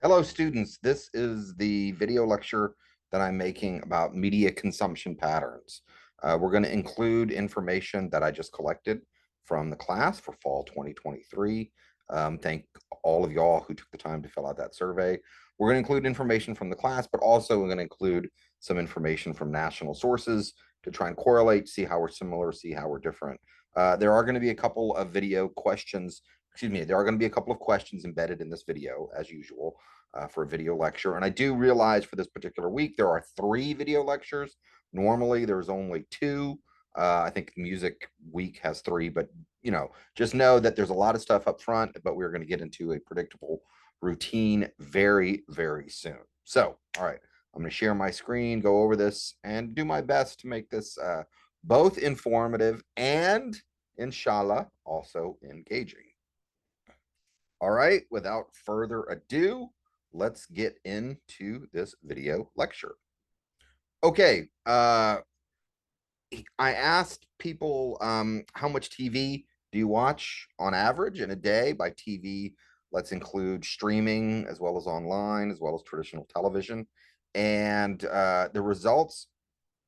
Hello, students. This is the video lecture that I'm making about media consumption patterns. We're going to include information that I just collected from the class for fall 2023. Thank all of y'all who took the time to fill out that survey. We're going to include information from the class, but also we're going to include some information from national sources to try and correlate, see how we're similar, see how we're different. There are going to be a couple of video questions. Excuse me, there are going to be a couple of questions embedded in this video, as usual, for a video lecture. And I do realize for this particular week, there are 3 video lectures. Normally, there's only 2. I think Music Week has 3, but just know that there's a lot of stuff up front, but we're going to get into a predictable routine very, very soon. So, all right, I'm going to share my screen, go over this, and do my best to make this both informative and, inshallah, also engaging. All right, without further ado, let's get into this video lecture. Okay, I asked people how much TV do you watch on average in a day? By TV, let's include streaming as well as online, as well as traditional television. And the results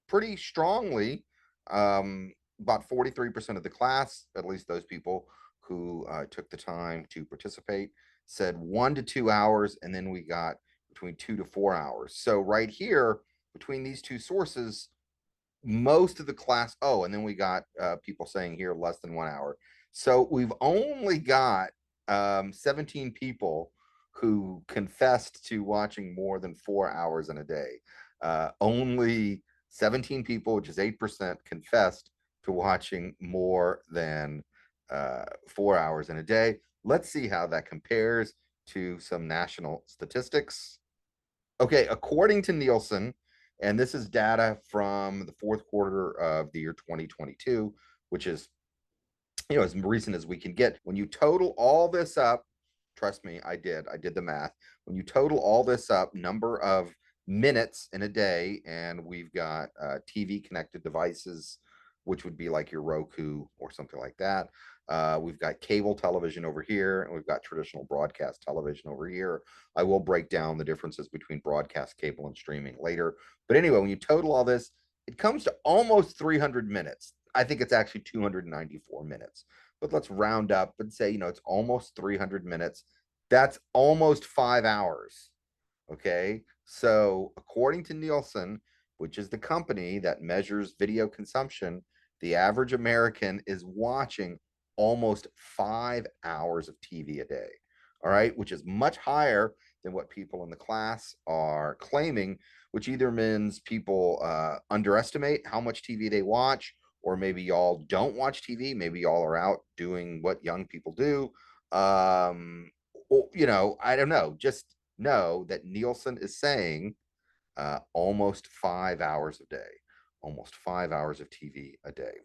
pretty strongly. About 43% of the class, at least those people who took the time to participate, said 1 to 2 hours, and then we got between 2 to 4 hours. So right here, between these two sources, most of the class. Oh, and then we got people saying here less than 1 hour. So we've only got 17 people who confessed to watching more than 4 hours in a day. Only 17 people, which is 8%, confessed to watching more than 4 hours in a day. Let's see how that compares to some national statistics. Okay, according to Nielsen, and this is data from the fourth quarter of the year 2022, which is as recent as we can get. When you total all this up, trust me, I did the math. When you total all this up, number of minutes in a day, and we've got TV connected devices, which would be like your Roku or something like that. We've got cable television over here, and we've got traditional broadcast television over here. I will break down the differences between broadcast, cable, and streaming later. But anyway, when you total all this, it comes to almost 300 minutes. I think it's actually 294 minutes, but let's round up and say, it's almost 300 minutes. That's almost 5 hours. Okay. So, according to Nielsen, which is the company that measures video consumption, the average American is watching almost 5 hours of TV a day. All right. Which is much higher than what people in the class are claiming, which either means people underestimate how much TV they watch, or maybe y'all don't watch TV. Maybe y'all are out doing what young people do. I don't know. Just know that Nielsen is saying almost 5 hours a day, almost 5 hours of TV a day.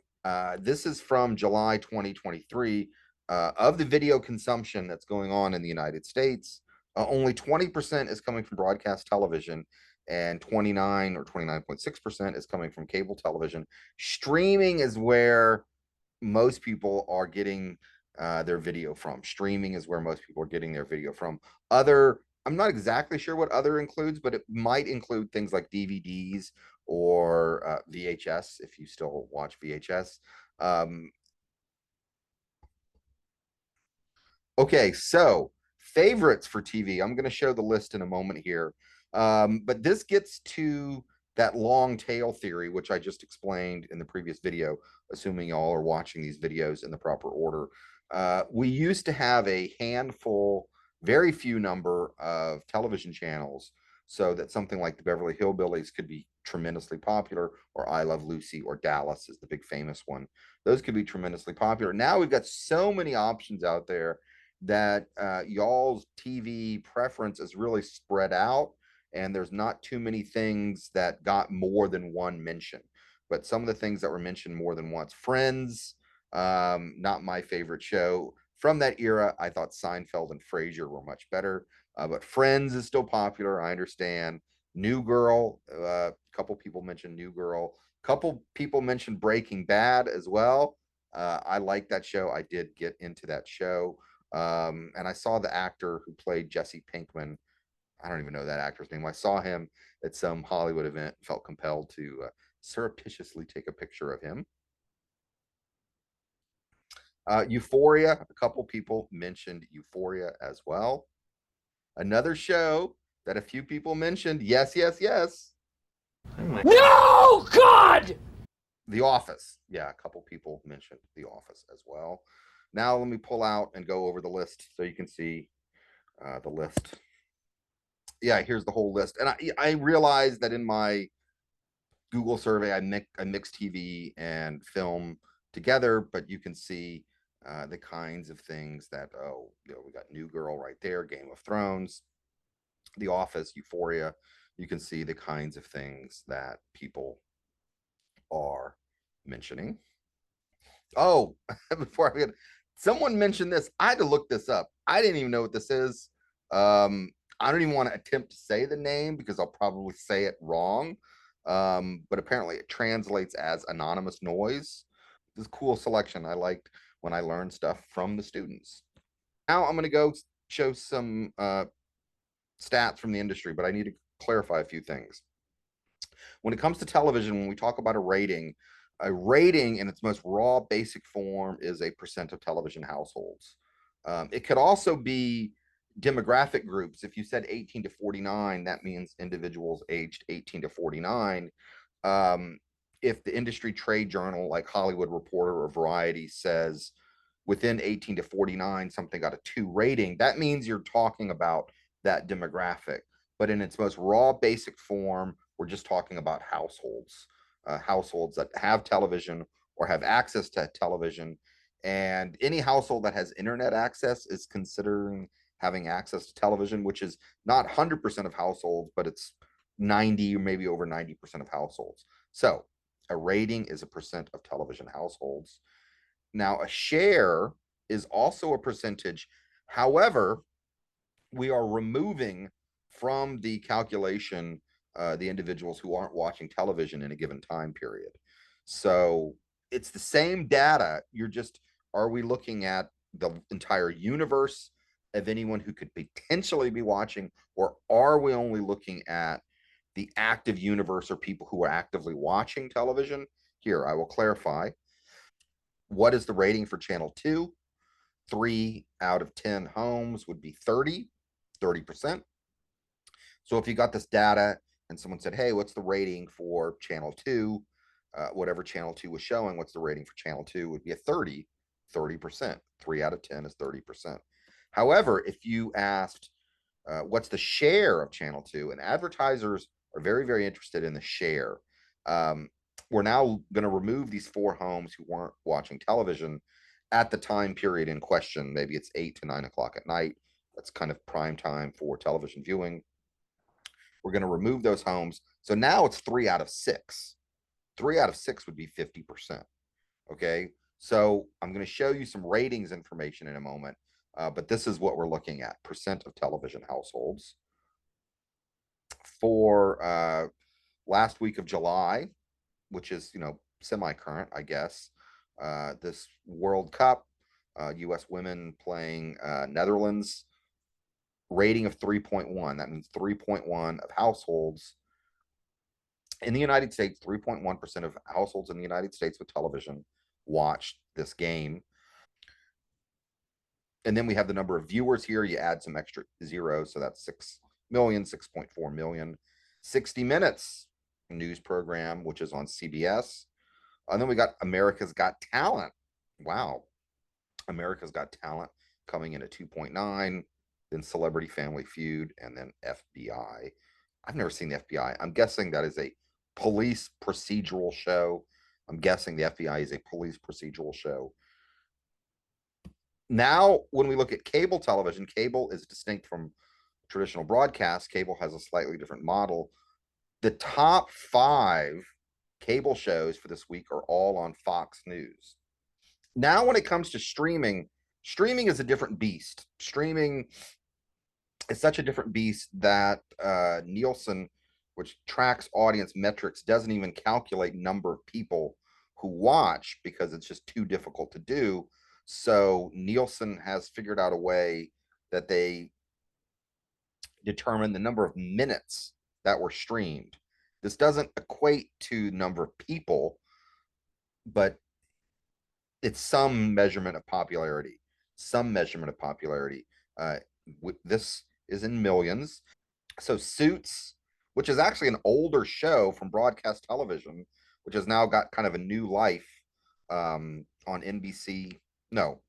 This is from July 2023. Of the video consumption that's going on in the United States, only 20% is coming from broadcast television, and 29 or 29.6% is coming from cable television. Streaming is where most people are getting their video from. Streaming is where most people are getting their video from. I'm not exactly sure what other includes, but it might include things like DVDs or VHS, if you still watch VHS. Um, okay, so favorites for TV. I'm going to show the list in a moment here. But this gets to that long tail theory, which I just explained in the previous video, assuming y'all are watching these videos in the proper order. We used to have a handful, very few number of television channels, so that something like the Beverly Hillbillies could be tremendously popular, or I Love Lucy, or Dallas is the big famous one. Those could be tremendously popular. Now we've got so many options out there that y'all's TV preference is really spread out, and there's not too many things that got more than one mention. But some of the things that were mentioned more than once, Friends, not my favorite show from that era. I thought Seinfeld and Frasier were much better, but Friends is still popular. I understand. New Girl, a couple people mentioned New Girl. Couple people mentioned Breaking Bad as well. I like that show. I did get into that show. And I saw the actor who played Jesse Pinkman. I don't even know that actor's name. I saw him at some Hollywood event, felt compelled to surreptitiously take a picture of him. Euphoria, a couple people mentioned Euphoria as well. Another show that a few people mentioned, yes, yes, yes. No, God! The Office. Yeah, a couple people mentioned The Office as well. Now let me pull out and go over the list so you can see the list. Yeah, here's the whole list. And I realized that in my Google survey, I mix TV and film together, but you can see the kinds of things that, oh, we got New Girl right there, Game of Thrones, The Office, Euphoria. You can see the kinds of things that people are mentioning. Oh, before I forget, someone mentioned this. I had to look this up. I didn't even know what this is. I don't even want to attempt to say the name because I'll probably say it wrong. But apparently it translates as anonymous noise. This is a cool selection. I liked when I learned stuff from the students. Now I'm going to go show some stats from the industry, but I need to clarify a few things. When it comes to television, when we talk about a rating in its most raw, basic form is a percent of television households. It could also be demographic groups. If you said 18 to 49, that means individuals aged 18 to 49. Um, if the industry trade journal like Hollywood Reporter or Variety says within 18 to 49 something got a 2 rating, that means you're talking about that demographic. But in its most raw basic form, we're just talking about households, households that have television or have access to television. And any household that has internet access is considering having access to television, which is not 100% of households, but it's 90 or maybe over 90% of households. So a rating is a percent of television households. Now, a share is also a percentage. However, we are removing from the calculation the individuals who aren't watching television in a given time period. So it's the same data. You're just, are we looking at the entire universe of anyone who could potentially be watching, or are we only looking at the active universe or people who are actively watching television? Here, I will clarify. What is the rating for channel 2? 3 out of 10 homes would be 30%. So if you got this data and someone said, hey, what's the rating for channel 2? Whatever channel 2 was showing, what's the rating for channel 2 would be a 30%. 3 out of 10 is 30%. However, if you asked, what's the share of channel 2? And advertisers are very, very interested in the share. We're now going to remove these 4 homes who weren't watching television at the time period in question. Maybe it's 8 to 9 o'clock at night. That's kind of prime time for television viewing. We're going to remove those homes. So now it's 3 out of 6. 3 out of 6 would be 50%. Okay. So I'm going to show you some ratings information in a moment. But this is what we're looking at: percent of television households for last week of July, which is, semi-current, I guess. This World Cup, U.S. women playing Netherlands, rating of 3.1. That means 3.1 of households in the United States, 3.1% of households in the United States with television watched this game. And then we have the number of viewers here. You add some extra zeros, so that's 6 million, 6.4 million. 60 Minutes news program, which is on CBS. And then we got America's Got Talent. Wow. America's Got Talent coming in at 2.9, then Celebrity Family Feud, and then FBI. I've never seen the FBI. I'm guessing that is a police procedural show. I'm guessing the FBI is a police procedural show. Now, when we look at cable television, cable is distinct from traditional broadcast. Cable has a slightly different model. The top 5 cable shows for this week are all on Fox News. Now, when it comes to streaming, streaming is a different beast. Streaming is such a different beast that Nielsen, which tracks audience metrics, doesn't even calculate number of people who watch because it's just too difficult to do. So Nielsen has figured out a way that they determine the number of minutes that were streamed. This doesn't equate to number of people, but it's some measurement of popularity. Some measurement of popularity. Uh, this is in millions. So Suits, which is actually an older show from broadcast television, which has now got kind of a new life on NBC. No,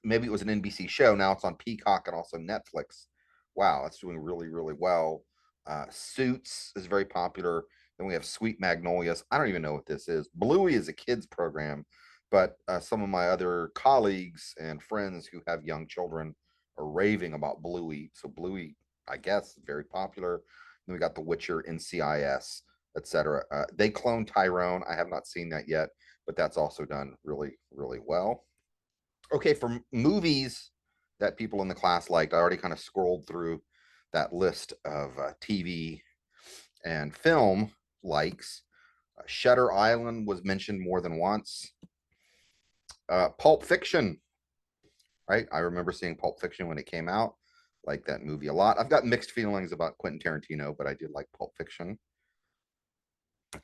maybe it was an NBC show. Now it's on Peacock and also Netflix. Wow, that's doing really, really well. Suits is very popular. Then we have Sweet Magnolias. I don't even know what this is. Bluey is a kids program, but some of my other colleagues and friends who have young children are raving about Bluey. So Bluey, I guess, is very popular. Then we got The Witcher, NCIS, etc. They cloned Tyrone. I have not seen that yet, but that's also done really, really well. Okay, for movies that people in the class liked, I already kind of scrolled through that list of TV and film likes. Shutter Island was mentioned more than once. Pulp Fiction, right? I remember seeing Pulp Fiction when it came out. Like that movie a lot. I've got mixed feelings about Quentin Tarantino, but I did like Pulp Fiction.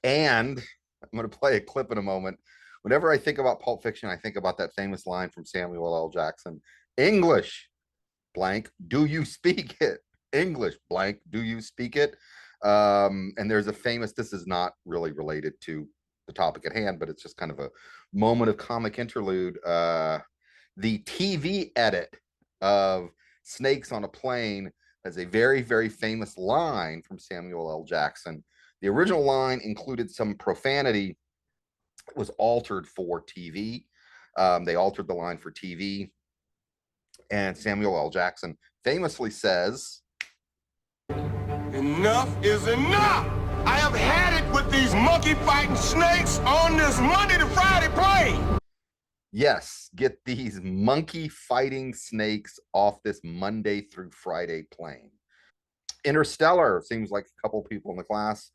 And I'm going to play a clip in a moment. Whenever I think about Pulp Fiction, I think about that famous line from Samuel L. Jackson: English, blank, do you speak it? English, blank, do you speak it? And there's a famous, this is not really related to the topic at hand, but it's just kind of a moment of comic interlude. The TV edit of Snakes on a Plane has a very, very famous line from Samuel L. Jackson. The original line included some profanity. It was altered for TV. They altered the line for TV. And Samuel L. Jackson famously says, enough is enough! I have had it with these monkey fighting snakes on this Monday to Friday plane! yes, get these monkey fighting snakes off this Monday through Friday plane. Interstellar seems like a couple people in the class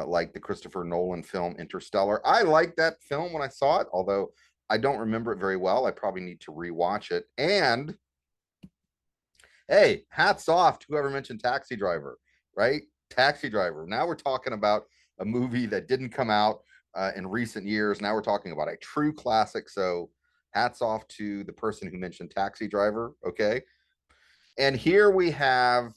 like the Christopher Nolan film Interstellar. I liked that film when I saw it, although I don't remember it very well. I probably need to rewatch it. And hey, hats off to whoever mentioned Taxi Driver, right? Taxi Driver. Now we're talking about a movie that didn't come out in recent years. Now we're talking about a true classic. So hats off to the person who mentioned Taxi Driver. Okay. And here we have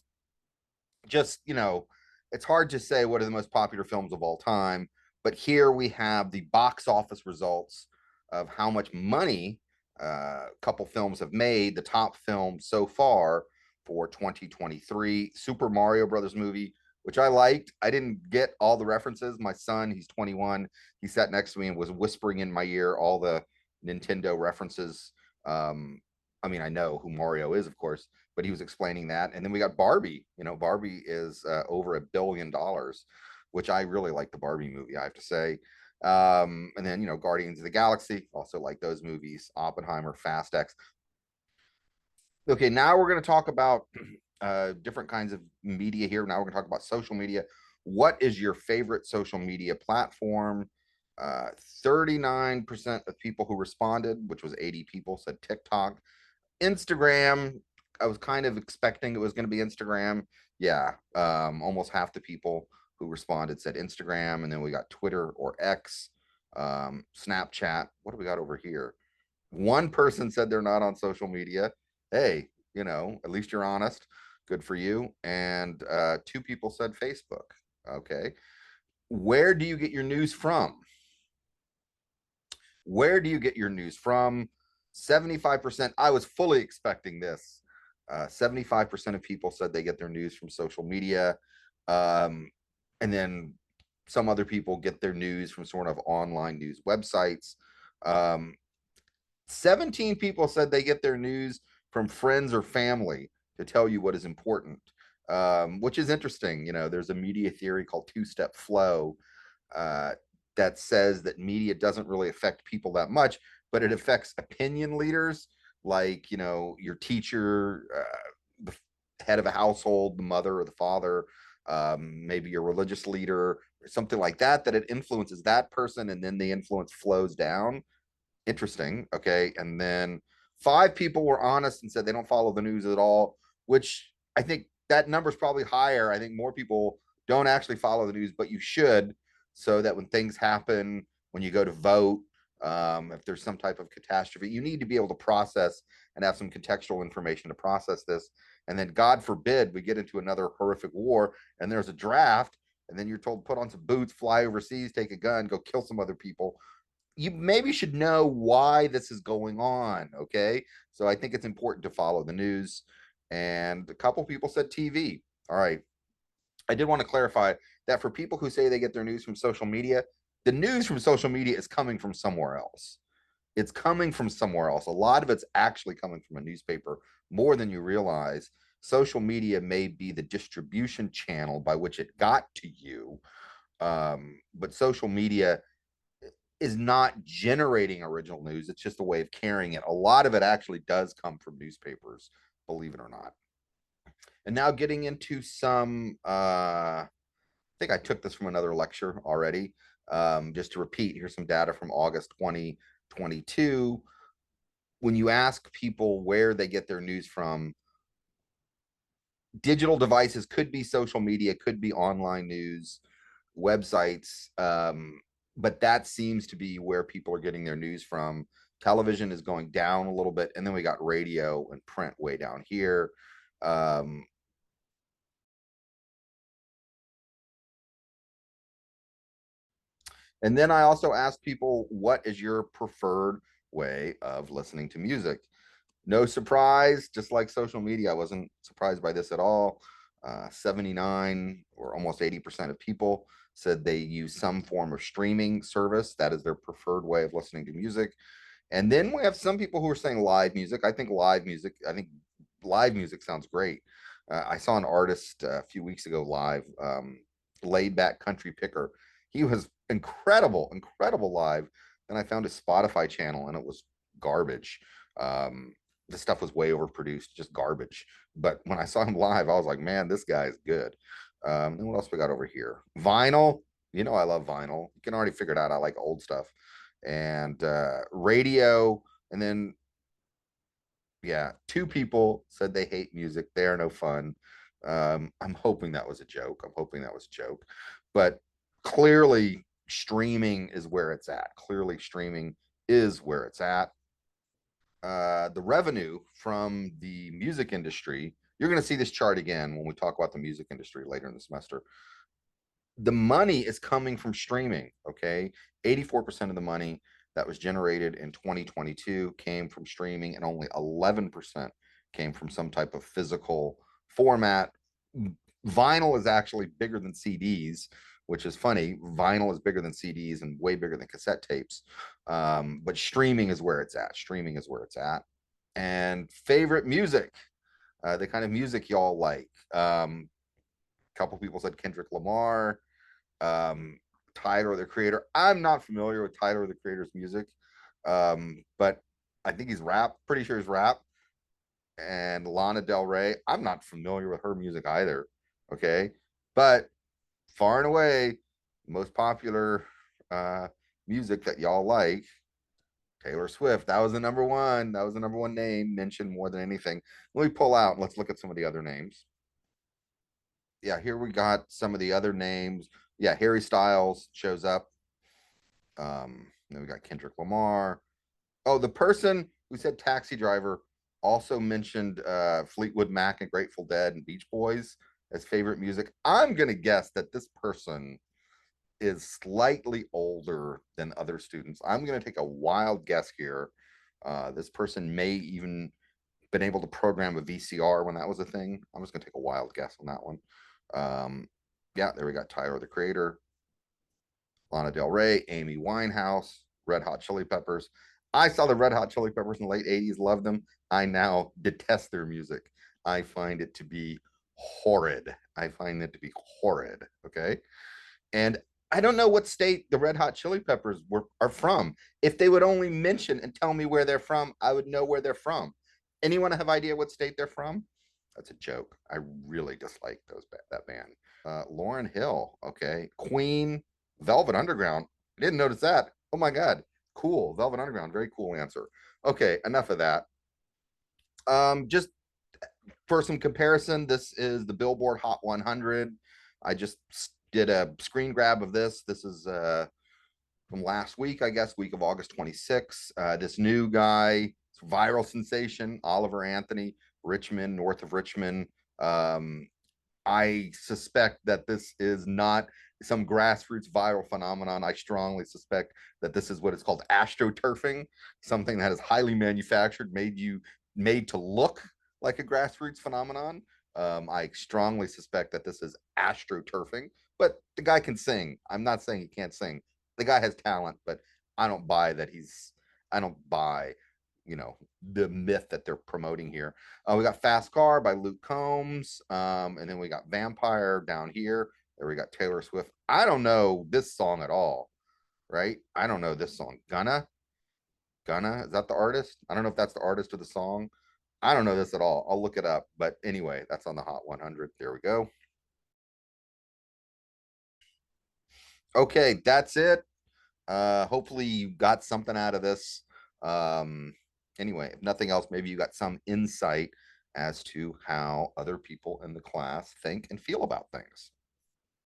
just, it's hard to say what are the most popular films of all time, but here we have the box office results of how much money a couple films have made. The top film so far for 2023, Super Mario Brothers movie, which I liked. I didn't get all the references. My son, he's 21, he sat next to me and was whispering in my ear all the Nintendo references. I mean, I know who Mario is, of course, but he was explaining that. And then we got Barbie. Barbie is over $1 billion, which I really like the Barbie movie, I have to say. And then, Guardians of the Galaxy, also like those movies. Oppenheimer, Fast X. Okay, now we're going to talk about different kinds of media here. Now we're going to talk about social media. What is your favorite social media platform? 39% of people who responded, which was 80 people, said TikTok. Instagram, I was kind of expecting it was going to be Instagram. Yeah, almost half the people who responded said Instagram. And then we got Twitter or X, Snapchat. What do we got over here? One person said they're not on social media. Hey, at least you're honest. Good for you. And two people said Facebook. Okay. Where do you get your news from? Where do you get your news from? 75%. I was fully expecting this. 75% of people said they get their news from social media. And then some other people get their news from sort of online news websites. 17 people said they get their news from friends or family to tell you what is important, which is interesting. There's a media theory called two-step flow that says that media doesn't really affect people that much, but it affects opinion leaders like, your teacher, the head of a household, the mother or the father, maybe your religious leader or something like that, that it influences that person and then the influence flows down. Interesting. Okay. And then 5 people were honest and said they don't follow the news at all, which I think that number is probably higher. I think more people don't actually follow the news, but you should, so that when things happen, when you go to vote, if there's some type of catastrophe, you need to be able to process and have some contextual information to process this. And then, God forbid, we get into another horrific war and there's a draft, and then you're told put on some boots, fly overseas, take a gun, go kill some other people. You maybe should know why this is going on. Okay. So I think it's important to follow the news. And a couple people said TV. All right. I did want to clarify that for people who say they get their news from social media, the news from social media is coming from somewhere else. It's coming from somewhere else. A lot of it's actually coming from a newspaper more than you realize. Social media may be the distribution channel by which it got to you, but social media is not generating original news. It's just a way of carrying it. A lot of it actually does come from newspapers, believe it or not. And now getting into some, I think I took this from another lecture already. Just to repeat, here's some data from August 2022. When you ask people where they get their news from, digital devices could be social media, could be online news, websites, but that seems to be where people are getting their news from. Television is going down a little bit, and then we got radio and print way down here. And then I also asked people, what is your preferred way of listening to music? No surprise, just like social media, I wasn't surprised by this at all. 79 or almost 80% of people said they use some form of streaming service. That is their preferred way of listening to music. And then we have some people who are saying live music. I think live music sounds great. I saw an artist a few weeks ago live, laid back country picker. He was incredible, incredible live. Then I found his Spotify channel and it was garbage. The stuff was way overproduced, just garbage. But when I saw him live, I was like, man, this guy is good. And what else we got over here? Vinyl. You know, I love vinyl. You can already figure it out. I like old stuff. And radio. And then, yeah, two people said they hate music. They are no fun. I'm hoping that was a joke. I'm hoping that was a joke. But clearly, streaming is where it's at. Clearly, streaming is where it's at. The revenue from the music industry, you're going to see this chart again when we talk about the music industry later in the semester. The money is coming from streaming. Okay. 84% of the money that was generated in 2022 came from streaming, and only 11% came from some type of physical format. Vinyl is actually bigger than CDs, which is funny. Vinyl is bigger than CDs and way bigger than cassette tapes. But streaming is where it's at. Streaming is where it's at. And favorite music, the kind of music y'all like. A couple people said Kendrick Lamar, Tyler, the Creator. I'm not familiar with Tyler, the Creator's music, but I think he's rap. Pretty sure he's rap. And Lana Del Rey, I'm not familiar with her music either. Okay, but far and away, most popular music that y'all like, Taylor Swift. That was the number one. That was the number one name mentioned more than anything. Let me pull out and let's look at some of the other names. Yeah, here we got some of the other names. Yeah, Harry Styles shows up. Then we got Kendrick Lamar. Oh, the person who said taxi driver also mentioned Fleetwood Mac and Grateful Dead and Beach Boys as favorite music. I'm gonna guess that this person is slightly older than other students. I'm gonna take a wild guess here. This person may even been able to program a VCR when that was a thing. I'm just gonna take a wild guess on that one. Yeah, there we got Tyler the Creator, Lana Del Rey, Amy Winehouse, Red Hot Chili Peppers. I saw the Red Hot Chili Peppers in the late 80s, loved them. I now detest their music. I find it to be horrid. I find it to be horrid. Okay. And I don't know what state the Red Hot Chili Peppers are from. If they would only mention and tell me where they're from, I would know where they're from. Anyone have idea what state they're from? That's a joke. I really dislike that band. Lauren Hill, okay. Queen, Velvet Underground. I didn't notice that. Oh my God. Cool. Velvet Underground. Very cool answer. Okay, enough of that. Just for some comparison, this is the Billboard Hot 100. I just did a screen grab of this. This is from last week, I guess, week of August 26th. This new guy, viral sensation, Oliver Anthony, Richmond, north of Richmond. Um, I suspect that this is not some grassroots viral phenomenon. I strongly suspect that this is what is called astroturfing, something that is highly manufactured, made to look like a grassroots phenomenon. I strongly suspect that this is astroturfing, but the guy can sing. I'm not saying he can't sing. The guy has talent, but I don't buy that he's. I don't buy, the myth that they're promoting here. We got Fast Car by Luke Combs. And then we got Vampire down here. There we got Taylor Swift. I don't know this song at all, right? I don't know this song. Gunna, is that the artist? I don't know if that's the artist of the song. I don't know this at all. I'll look it up. But anyway, that's on the Hot 100. There we go. Okay, that's it. Hopefully you got something out of this. Um, anyway, if nothing else, maybe you got some insight as to how other people in the class think and feel about things.